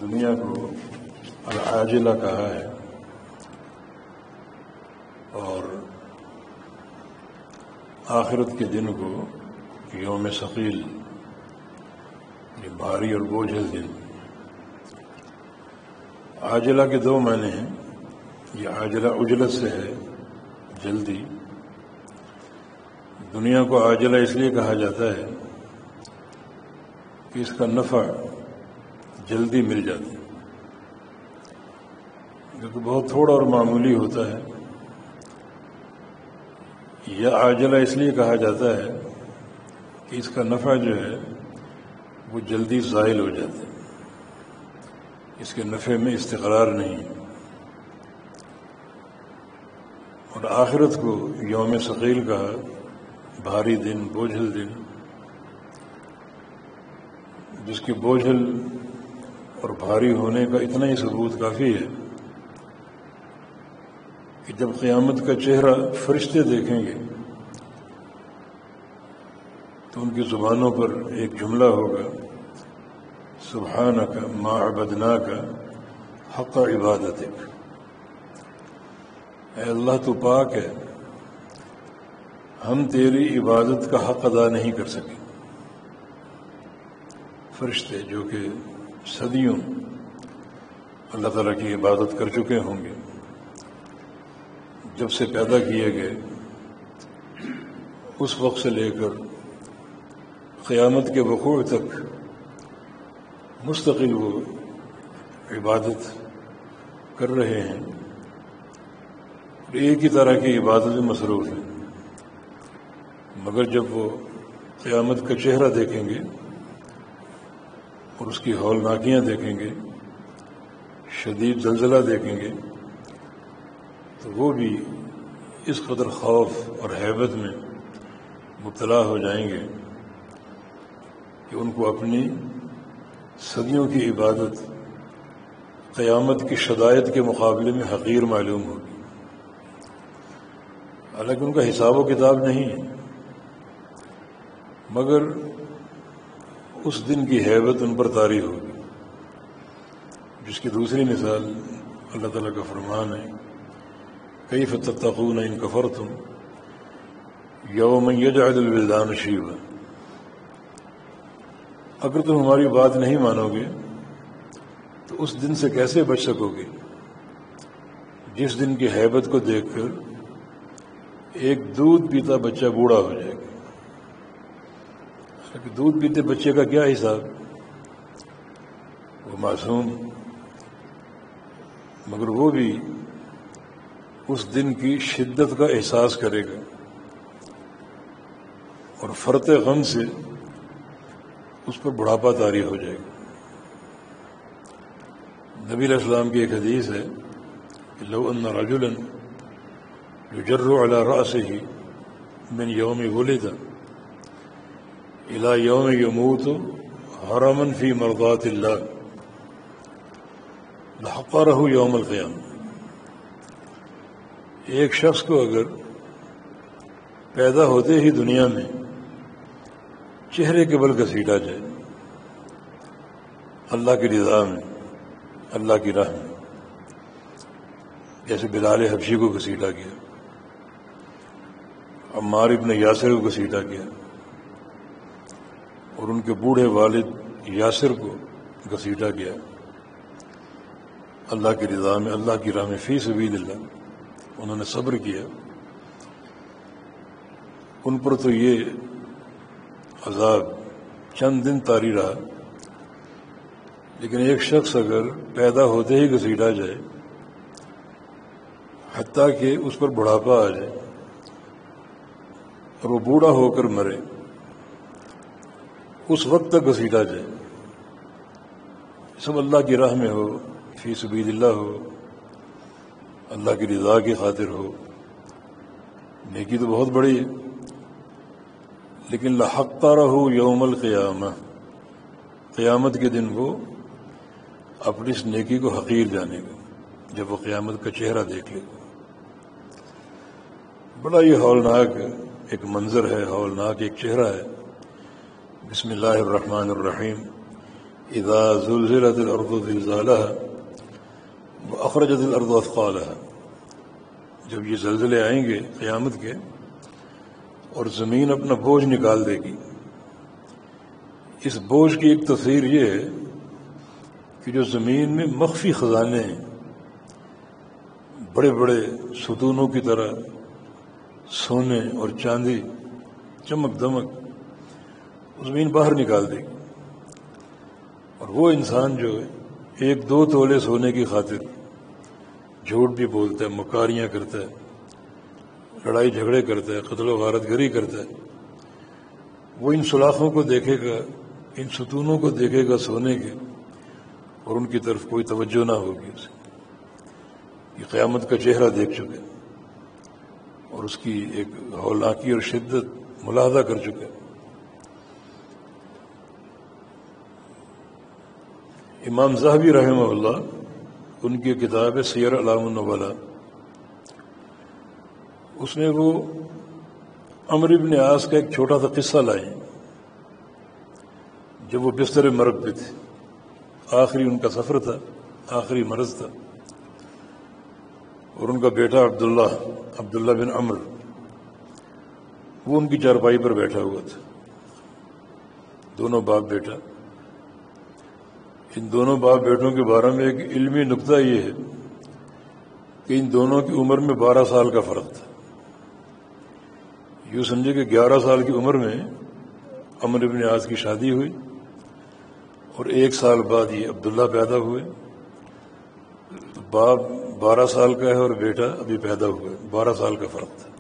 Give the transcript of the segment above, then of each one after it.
دنیا کو العاجلہ کہا ہے اور آخرت کے دن کو یوم ثقیل، یہ بھاری اور بوجھل دن۔ عاجلہ کے دو معنی ہیں۔ یہ عاجلہ عجلت سے ہے، جلدی۔ دنیا کو عاجلہ اس لیے کہا جاتا ہے کہ اس کا نفع جلدی مل جاتا ہے، جو کہ بہت تھوڑا اور معمولی ہوتا ہے۔ یا عاجلہ اس لیے کہا جاتا ہے کہ اس کا نفع جو ہے وہ جلدی زائل ہو جاتا ہے، اس کے نفع میں استقرار نہیں۔ اور آخرت کو یوم ثقیل کہا، بھاری دن، بوجھل دن، جس کے بوجھل اور بھاری ہونے کا اتنا ہی ثبوت کافی ہے کہ جب قیامت کا چہرہ فرشتے دیکھیں گے تو ان کی زبانوں پر ایک جملہ ہوگا، سبحانک ما عبدناک حق عبادتک۔ اے اللہ تو پاک ہے، ہم تیری عبادت کا حق ادا نہیں کر سکے۔ فرشتے جو کہ صدیوں اللہ تعالیٰ کی عبادت کر چکے ہوں گے، جب سے پیدا کیے گئے اس وقت سے لے کر قیامت کے وقوع تک مستقل وہ عبادت کر رہے ہیں، ایک ہی طرح کی عبادت میں مصروف ہیں۔ مگر جب وہ قیامت کا چہرہ دیکھیں گے اور اس کی ہولناکیاں دیکھیں گے، شدید زلزلہ دیکھیں گے، تو وہ بھی اس قدر خوف اور ہیبت میں مبتلا ہو جائیں گے کہ ان کو اپنی صدیوں کی عبادت قیامت کی شدائد کے مقابلے میں حقیر معلوم ہوگی۔ حالانکہ ان کا حساب و کتاب نہیں ہے، مگر اس دن کی ہیبت ان پر طاری ہوگی، جس کی دوسری مثال اللہ تعالیٰ کا فرمان ہے، کیف تتقون ان کفرتم یوم یجعل الولدان شیبا۔ اگر تم ہماری بات نہیں مانو گے تو اس دن سے کیسے بچ سکو گے جس دن کی ہیبت کو دیکھ کر ایک دودھ پیتا بچہ بوڑھا ہو جائے گا۔ کہ دودھ پیتے بچے کا کیا حساب، وہ معصوم، مگر وہ بھی اس دن کی شدت کا احساس کرے گا اور فرط غم سے اس پر بڑھاپا طاری ہو جائے گا۔ نبی علیہ السلام کی ایک حدیث ہے کہ لو ان رجلا یجر علی رأسہ من یوم ولد الی یوم یموت حرما فی مرضات اللہ لحقرہ یوم القیامہ۔ ایک شخص کو اگر پیدا ہوتے ہی دنیا میں چہرے کے بل گھسیٹا جائے اللہ کی رضا میں، اللہ کی راہ میں، جیسے بلال حبشی کو گھسیٹا گیا، عمار ابن یاسر کو گھسیٹا گیا، اور ان کے بوڑھے والد یاسر کو گھسیٹا گیا اللہ کی رضا میں، اللہ کی راہ میں، فی سبیل اللہ، انہوں نے صبر کیا، ان پر تو یہ عذاب چند دن طاری رہا۔ لیکن ایک شخص اگر پیدا ہوتے ہی گھسیٹا جائے حتیٰ کہ اس پر بڑھاپا آ جائے اور وہ بوڑھا ہو کر مرے، اس وقت تک گھسیٹا جائے، سب اللہ کی راہ میں ہو، فی سبیل اللہ ہو، اللہ کی رضا کی خاطر ہو، نیکی تو بہت بڑی ہے، لیکن لحقرہ یوم القیامہ، قیامت کے دن وہ اپنی اس نیکی کو حقیر جانے گا جب وہ قیامت کا چہرہ دیکھ لے گا۔ بڑا یہ ہولناک ایک منظر ہے، ہولناک ایک چہرہ ہے بسم اللہ الرحمن الرحیم اذا زلزلت الارض زلزالها واخرجت الارض اثقالها، جب یہ زلزلے آئیں گے قیامت کے اور زمین اپنا بوجھ نکال دے گی۔ اس بوجھ کی ایک تفسیر یہ ہے کہ جو زمین میں مخفی خزانے ہیں، بڑے بڑے ستونوں کی طرح سونے اور چاندی چمک دمک، زمین باہر نکال دے گی، اور وہ انسان جو ہے 1-2 تولے سونے کی خاطر جھوٹ بھی بولتا ہے، مکاریاں کرتا ہے، لڑائی جھگڑے کرتا ہے، قتل و غارت گری کرتا ہے، وہ ان سلاخوں کو دیکھے گا، ان ستونوں کو دیکھے گا سونے کے، اور ان کی طرف کوئی توجہ نہ ہوگی اسے۔ یہ قیامت کا چہرہ دیکھ چکے اور اس کی ایک ہولناکی اور شدت ملاحظہ کر چکے۔ امام ذہبی رحمہ اللہ، ان کی کتاب ہے سیر اعلام النبلاء، اس میں وہ عمرو بن عاص کا ایک چھوٹا سا قصہ لائے ہیں۔ جب وہ بستر مرگ پہ تھے، آخری ان کا سفر تھا، آخری مرض تھا، اور ان کا بیٹا عبداللہ بن عمرو، وہ ان کی چارپائی پر بیٹھا ہوا تھا، دونوں باپ بیٹا۔ ان دونوں باپ بیٹوں کے بارے میں ایک علمی نقطہ یہ ہے کہ ان دونوں کی عمر میں 12 سال کا فرق تھا۔ یوں سمجھے کہ 11 سال کی عمر میں عمرو بن عاص کی شادی ہوئی، اور 1 سال بعد یہ عبداللہ پیدا ہوئے۔ باپ 12 سال کا ہے اور بیٹا ابھی پیدا ہوا ہے، 12 سال کا فرق تھا۔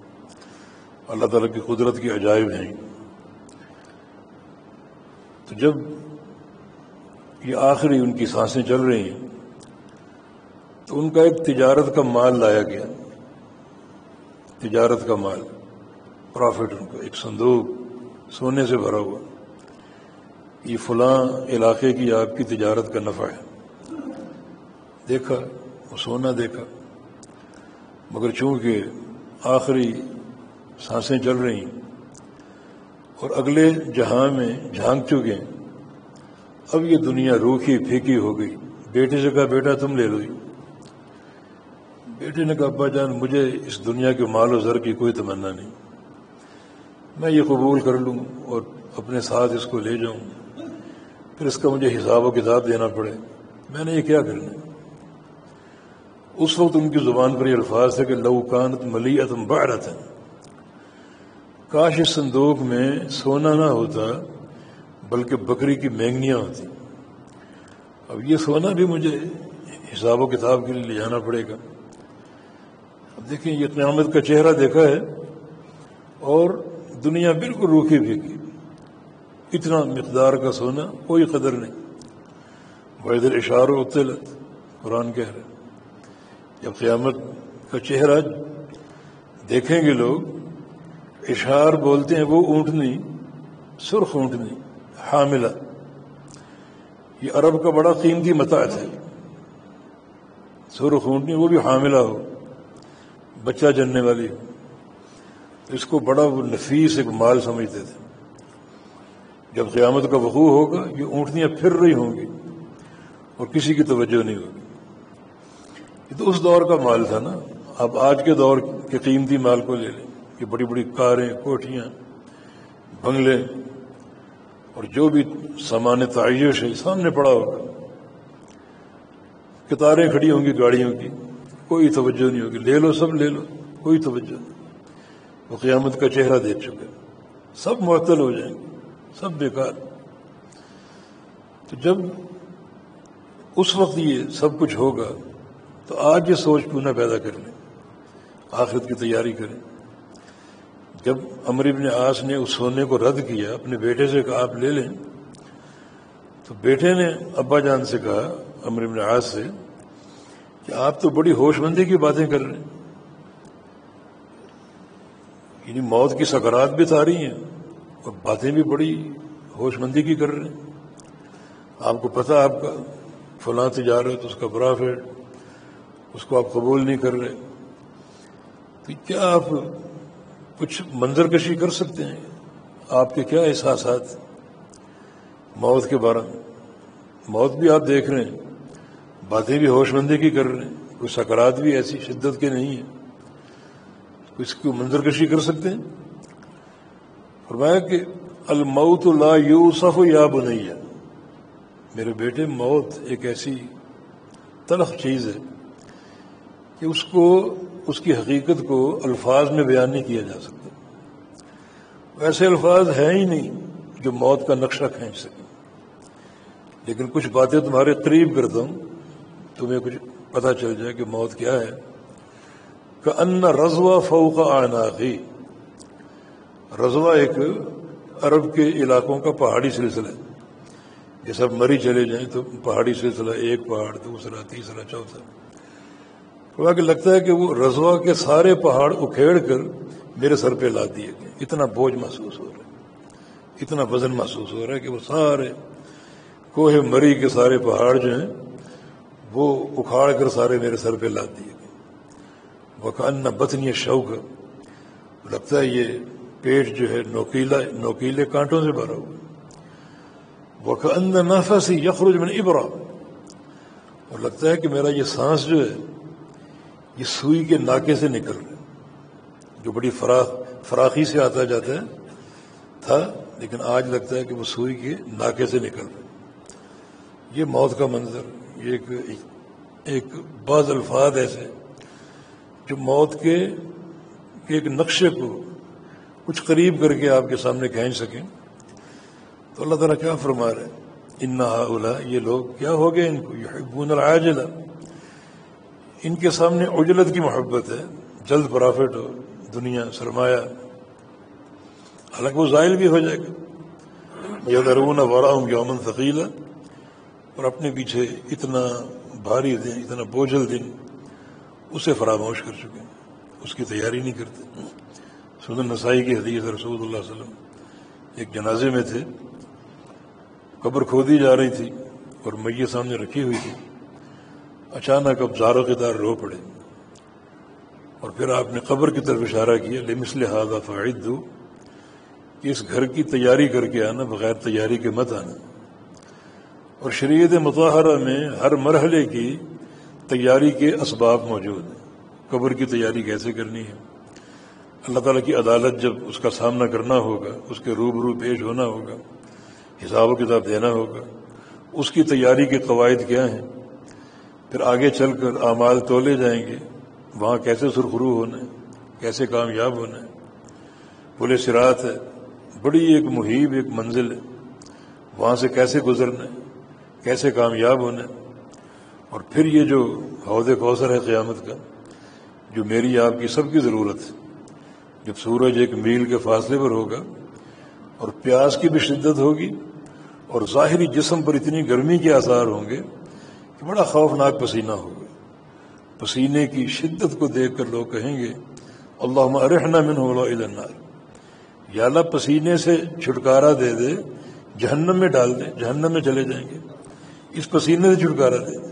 اللہ تعالیٰ کی قدرت کے عجائب ہیں۔ تو جب یہ آخری ان کی سانسیں چل رہی ہیں تو ان کا ایک تجارت کا مال لایا گیا، تجارت کا مال، پرافٹ، ان کا ایک صندوق سونے سے بھرا ہوا، یہ فلاں علاقے کی آپ کی تجارت کا نفع ہے۔ دیکھا وہ سونا دیکھا، مگر چونکہ آخری سانسیں چل رہی ہیں اور اگلے جہاں میں جھانک چکے ہیں، اب یہ دنیا روکھی پھیکی ہو گئی۔ بیٹے سے کہا بیٹا تم لے لو۔ بیٹے نے کہا ابا جان مجھے اس دنیا کے مال و زر کی کوئی تمنا نہیں، میں یہ قبول کر لوں اور اپنے ساتھ اس کو لے جاؤں، پھر اس کا مجھے حساب و کتاب دینا پڑے، میں نے یہ کیا کرنا ہے۔ اس وقت ان کی زبان پر یہ الفاظ تھے کہ لو کانت ملیئۃ بعرۃ، کاش اس صندوق میں سونا نہ ہوتا بلکہ بکری کی مینگنیاں ہوتی۔ اب یہ سونا بھی مجھے حساب و کتاب کے لیے لے جانا پڑے گا۔ اب دیکھیں یہ قیامت کا چہرہ دیکھا ہے اور دنیا بالکل روکھی پھیکی، اتنا مقدار کا سونا کوئی قدر نہیں۔ وَإِذَا الْعِشَارُ عُطِّلَتْ، قرآن کہہ رہے جب قیامت کا چہرہ دیکھیں گے لوگ، اشار بولتے ہیں وہ اونٹنی، سرخ اونٹنی حاملہ، یہ عرب کا بڑا قیمتی متاع ہے، سرخ اونٹنی، وہ بھی حاملہ ہو، بچہ جننے والی ہو، اس کو بڑا وہ نفیس ایک مال سمجھتے تھے۔ جب قیامت کا وقوع ہوگا یہ اونٹنیاں پھر رہی ہوں گی اور کسی کی توجہ نہیں ہوگی۔ یہ تو اس دور کا مال تھا نا، اب آج کے دور کے قیمتی مال کو لے لیں کہ بڑی بڑی کاریں، کوٹھیاں، بنگلے اور جو بھی سامان تعیش ہے سامنے پڑا ہوگا، قطاریں کھڑی ہوں گی گاڑیوں کی، کوئی توجہ نہیں ہوگی، لے لو سب لے لو، کوئی توجہ نہیں۔ وہ قیامت کا چہرہ دیکھ چکے، سب معطل ہو جائیں گے، سب بیکار۔ تو جب اس وقت یہ سب کچھ ہوگا تو آج یہ سوچ پونا پیدا کر لیں، آخرت کی تیاری کریں۔ جب عمرو بن عاص نے اس سونے کو رد کیا، اپنے بیٹے سے کہا آپ لے لیں، تو بیٹے نے ابا جان سے کہا، عمرو بن عاص سے، کہ آپ تو بڑی ہوش مندی کی باتیں کر رہے ہیں، یعنی موت کی سکرات بھی تاری ہیں اور باتیں بھی بڑی ہوش مندی کی کر رہے ہیں۔ آپ کو پتہ آپ کا فلاں تجارت، اس کا پرافٹ، اس کو آپ قبول نہیں کر رہے، تو کیا آپ کچھ منظر کشی کر سکتے ہیں؟ آپ کے کیا احساسات؟ موت کے بارے میں، موت بھی آپ دیکھ رہے ہیں، باتیں بھی ہوش مندی کی کر رہے ہیں، کوئی سکرات بھی ایسی شدت کے نہیں ہیں، اس کی منظر کشی کر سکتے ہیں. فرمایا کہ الموت لا یوصف یا بنیہ، میرے بیٹے موت ایک ایسی تلخ چیز ہے کہ اس کی حقیقت کو الفاظ میں بیان نہیں کیا جا سکتا. ایسے الفاظ ہیں ہی نہیں جو موت کا نقشہ کھینچ سکیں. لیکن کچھ باتیں تمہارے قریب کرتا ہوں، تمہیں کچھ پتہ چل جائے کہ موت کیا ہے. کأن رضوہ فوق اعناقی، رضوہ ایک عرب کے علاقوں کا پہاڑی سلسلہ ہے. یہ سب مری چلے جائیں تو پہاڑی سلسلہ، ایک پہاڑ، دوسرا، تیسرا، چوتھا. کہ لگتا ہے کہ وہ رضوہ کے سارے پہاڑ اکھیڑ کر میرے سر پہ لا دیے گئے. اتنا بوجھ محسوس ہو رہا ہے، اتنا وزن محسوس ہو رہا ہے کہ وہ سارے کوہ مری کے سارے پہاڑ جو ہیں وہ اکھاڑ کر سارے میرے سر پہ لا دیے گئے. وکأن بطنی شوک، لگتا ہے یہ پیٹ جو ہے نوکیلے کانٹوں سے بھرا ہوا. وکأن نفسی یخرج من ابرہ، اور لگتا ہے کہ میرا یہ سانس جو ہے یہ سوئی کے ناکے سے نکل رہا ہے، جو بڑی فراخی سے آتا جاتا ہے تھا، لیکن آج لگتا ہے کہ وہ سوئی کے ناکے سے نکل رہا ہے. یہ موت کا منظر، یہ ایک بعض الفاظ ایسے جو موت کے ایک نقشے کو کچھ قریب کر کے آپ کے سامنے کھینچ سکیں. تو اللہ تعالیٰ کیا فرما رہے ہیں؟ ان ہؤلاء، یہ لوگ کیا ہو گئے، ان کو یحبون العاجلہ، ان کے سامنے عجلت کی محبت ہے، جلد پرافٹ ہو، دنیا، سرمایہ، حالانکہ وہ زائل بھی ہو جائے گا. یذرون وراءہم یوما ثقیلا، اور اپنے پیچھے اتنا بھاری دن، اتنا بوجھل دن اسے فراموش کر چکے ہیں، اس کی تیاری نہیں کرتے. سنن نسائی کی حدیث، رسول اللہ صلی اللہ علیہ وسلم ایک جنازے میں تھے، قبر کھودی جا رہی تھی اور میت سامنے رکھی ہوئی تھی. اچانک اب زاروں کے دار رو پڑے، اور پھر آپ نے قبر کی طرف اشارہ کیا، لمثل ھذا فاعدوا، کہ اس گھر کی تیاری کر کے آنا، بغیر تیاری کے مت آنا. اور شریعت مطہرہ میں ہر مرحلے کی تیاری کے اسباب موجود ہیں. قبر کی تیاری کیسے کرنی ہے، اللہ تعالیٰ کی عدالت جب اس کا سامنا کرنا ہوگا، اس کے روبرو پیش ہونا ہوگا، حساب و کتاب دینا ہوگا، اس کی تیاری کے قواعد کیا ہیں. پھر آگے چل کر اعمال تولے جائیں گے، وہاں کیسے سرخرو ہونا ہے، کیسے کامیاب ہونا ہے. پل صراط ہے، بڑی ایک مہیب ایک منزل ہے، وہاں سے کیسے گزرنا ہے، کیسے کامیاب ہونا ہے. اور پھر یہ جو حوض کوثر ہے قیامت کا، جو میری آپ کی سب کی ضرورت ہے. جب سورج ایک میل کے فاصلے پر ہوگا اور پیاس کی بھی شدت ہوگی اور ظاہری جسم پر اتنی گرمی کے آثار ہوں گے کہ بڑا خوفناک پسینہ ہوگا. پسینے کی شدت کو دیکھ کر لوگ کہیں گے اللہم ارحنا منہ ولا الی النار، یا اللہ پسینے سے چھٹکارا دے دے، جہنم میں ڈال دے، جہنم میں چلے جائیں گے. اس پسینے سے چھٹکارا دے دے.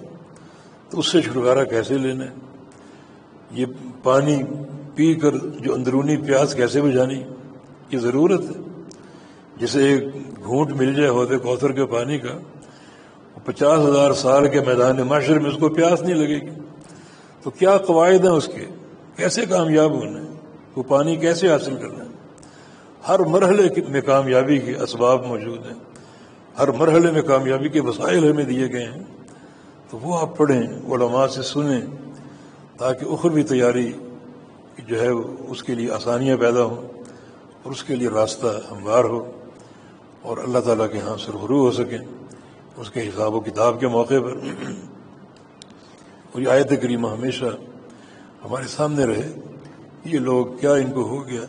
تو اس سے چھٹکارا کیسے لینا ہے؟ یہ پانی پی کر جو اندرونی پیاس کیسے بجھانی، یہ ضرورت ہے. جسے ایک گھونٹ مل جائے حوض کوثر کے پانی کا، 50,000 سال کے میدان محشر میں اس کو پیاس نہیں لگے گی. تو کیا قواعد ہیں اس کے، کیسے کامیاب ہونا ہے، وہ پانی کیسے حاصل کرنا ہے. ہر مرحلے میں کامیابی کے اسباب موجود ہیں، ہر مرحلے میں کامیابی کے وسائل ہمیں دیے گئے ہیں. تو وہ آپ پڑھیں، علماء سے سنیں، تاکہ اخروی تیاری جو ہے اس کے لیے آسانیاں پیدا ہوں اور اس کے لیے راستہ ہموار ہو، اور اللہ تعالیٰ کے ہاں سرخرو ہو سکیں اس کے حساب و کتاب کے موقع پر. اور یہ آیت کریمہ ہمیشہ ہمارے سامنے رہے. یہ لوگ کیا ان کو ہو گیا،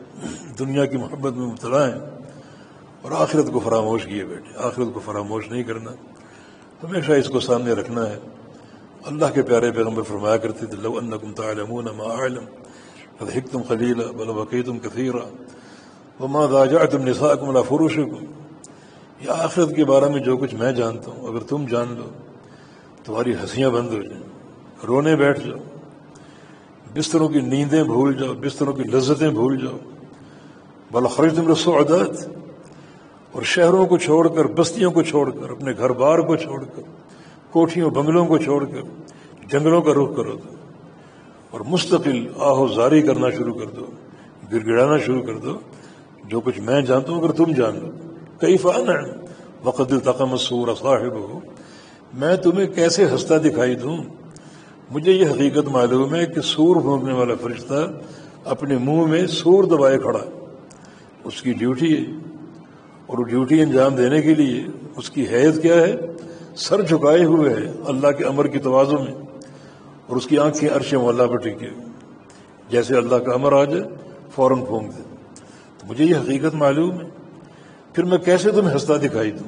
دنیا کی محبت میں مبتلا ہیں اور آخرت کو فراموش کیے بیٹھے. آخرت کو فراموش نہیں کرنا، ہمیشہ اس کو سامنے رکھنا ہے. اللہ کے پیارے پیغمبر فرمایا کرتے تھے لو انکم تعلمون ما اعلم لضحکتم قلیلا ولبکیتم کثیرا وما ضاجعتم نساءکم علی فروشکم. یہ آخرت کے بارے میں جو کچھ میں جانتا ہوں اگر تم جان لو تمہاری ہنسیاں بند ہو جائیں، رونے بیٹھ جاؤ، بستروں کی نیندیں بھول جاؤ، بستروں کی لذتیں بھول جاؤ. بل خرجتم للسعودات، اور شہروں کو چھوڑ کر، بستیوں کو چھوڑ کر، اپنے گھر بار کو چھوڑ کر، کوٹھیوں بنگلوں کو چھوڑ کر جنگلوں کا رخ کرو دو اور مستقل آہو زاری کرنا شروع کر دو، گر گڑانا شروع کر دو، جو کچھ میں جانتا ہوں اگر تم جان لو۔ کیف انعم وقد التقم السور صاحبہ، میں تمہیں کیسے ہنستا دکھائی دوں؟ مجھے یہ حقیقت معلوم ہے کہ سور بھونکنے والا فرشتہ اپنے منہ میں سور دبائے کھڑا، اس کی ڈیوٹی ہے، اور وہ ڈیوٹی انجام دینے کے لیے اس کی حیثیت کیا ہے؟ سر جھکائے ہوئے ہے اللہ کے امر کی تواضع میں، اور اس کی آنکھیں عرش مولا پر ٹکی ہوئی، جیسے اللہ کا امر آ جائے فوراً پھونک دے۔ تو مجھے یہ حقیقت معلوم ہے، پھر میں کیسے تمہیں ہنستا دکھائی دوں؟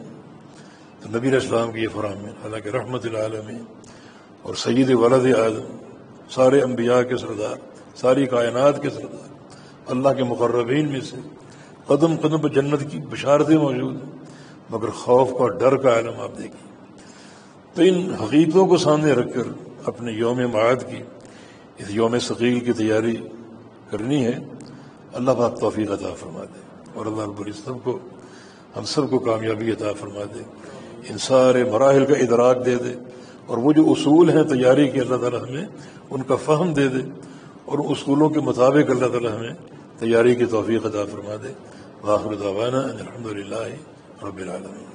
تو نبی علیہ السلام کی یہ فرمان ہے، حالانکہ رحمت العالمین اور سید ولد آدم، سارے انبیاء کے سردار، ساری کائنات کے سردار، اللہ کے مقربین میں سے، قدم قدم پر جنت کی بشارتیں موجود ہیں، مگر خوف کا، ڈر کا عالم آپ دیکھیے۔ تو ان حقیقتوں کو سامنے رکھ کر اپنے یوم معاد کی، اس یوم ثقیل کی تیاری کرنی ہے۔ اللہ پاک توفیق عطا فرما دے، اور اللہ رب العزت کو ہم سب کو کامیابی عطا فرما دے، ان سارے مراحل کا ادراک دے دے، اور وہ جو اصول ہیں تیاری کے اللہ تعالیٰ ہمیں ان کا فہم دے دے، اور اصولوں کے مطابق اللہ تعالیٰ ہمیں تیاری کی توفیق عطا فرما دے۔ وآخر دعوانا ان الحمد للہ رب العالمین۔